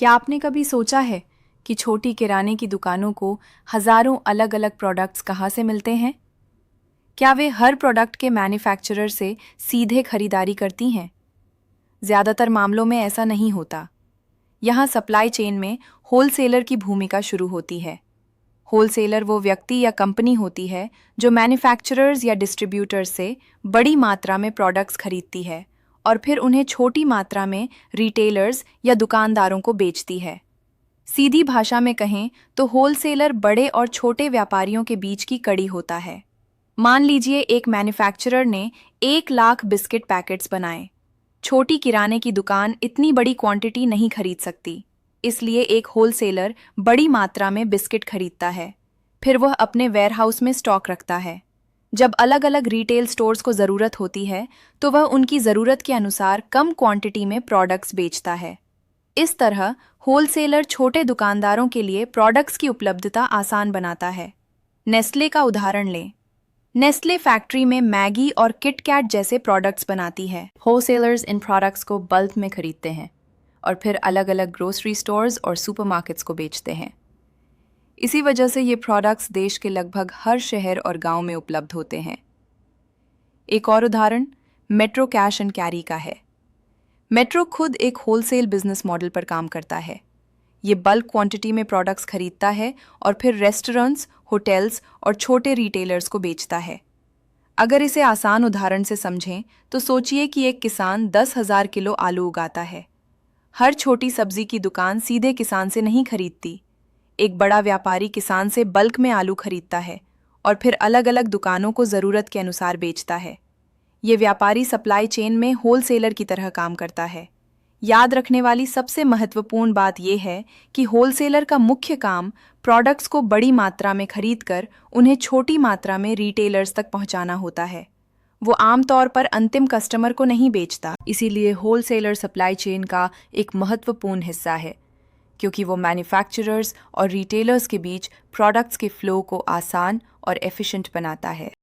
क्या आपने कभी सोचा है कि छोटी किराने की दुकानों को हजारों अलग अलग प्रोडक्ट्स कहाँ से मिलते हैं? क्या वे हर प्रोडक्ट के मैन्युफैक्चरर से सीधे खरीदारी करती हैं? ज़्यादातर मामलों में ऐसा नहीं होता। यहाँ सप्लाई चेन में होलसेलर की भूमिका शुरू होती है। होलसेलर वो व्यक्ति या कंपनी होती है जो मैन्युफैक्चरर्स या डिस्ट्रीब्यूटर्स से बड़ी मात्रा में प्रोडक्ट्स खरीदती है और फिर उन्हें छोटी मात्रा में रिटेलर्स या दुकानदारों को बेचती है। सीधी भाषा में कहें तो होलसेलर बड़े और छोटे व्यापारियों के बीच की कड़ी होता है। मान लीजिए एक मैन्युफैक्चरर ने 1 लाख बिस्किट पैकेट्स बनाए। छोटी किराने की दुकान इतनी बड़ी क्वांटिटी नहीं खरीद सकती, इसलिए एक होलसेलर बड़ी मात्रा में बिस्किट खरीदता है। फिर वह अपने वेयरहाउस में स्टॉक रखता है। जब अलग अलग रिटेल स्टोर्स को ज़रूरत होती है तो वह उनकी ज़रूरत के अनुसार कम क्वांटिटी में प्रोडक्ट्स बेचता है। इस तरह होलसेलर छोटे दुकानदारों के लिए प्रोडक्ट्स की उपलब्धता आसान बनाता है। नेस्ले का उदाहरण लें। नेस्ले फैक्ट्री में मैगी और किटकैट जैसे प्रोडक्ट्स बनाती है। होलसेलर्स इन प्रोडक्ट्स को बल्क में खरीदते हैं और फिर अलग अलग ग्रोसरी स्टोर्स और सुपरमार्केट्स को बेचते हैं। इसी वजह से ये प्रोडक्ट्स देश के लगभग हर शहर और गांव में उपलब्ध होते हैं। एक और उदाहरण मेट्रो कैश एंड कैरी का है। मेट्रो खुद एक होलसेल बिजनेस मॉडल पर काम करता है। ये बल्क क्वांटिटी में प्रोडक्ट्स खरीदता है और फिर रेस्टोरेंट्स, होटल्स और छोटे रिटेलर्स को बेचता है। अगर इसे आसान उदाहरण से समझें तो सोचिए कि एक किसान 10,000 किलो आलू उगाता है। हर छोटी सब्जी की दुकान सीधे किसान से नहीं खरीदती। एक बड़ा व्यापारी किसान से बल्क में आलू खरीदता है और फिर अलग अलग दुकानों को ज़रूरत के अनुसार बेचता है। ये व्यापारी सप्लाई चेन में होलसेलर की तरह काम करता है। याद रखने वाली सबसे महत्वपूर्ण बात यह है कि होलसेलर का मुख्य काम प्रोडक्ट्स को बड़ी मात्रा में खरीदकर उन्हें छोटी मात्रा में रिटेलर्स तक पहुंचाना होता है। वो आमतौर पर अंतिम कस्टमर को नहीं बेचता। इसीलिए होलसेलर सप्लाई चेन का एक महत्वपूर्ण हिस्सा है, क्योंकि वो मैन्युफैक्चरर्स और रिटेलर्स के बीच प्रोडक्ट्स के फ्लो को आसान और एफिशिएंट बनाता है।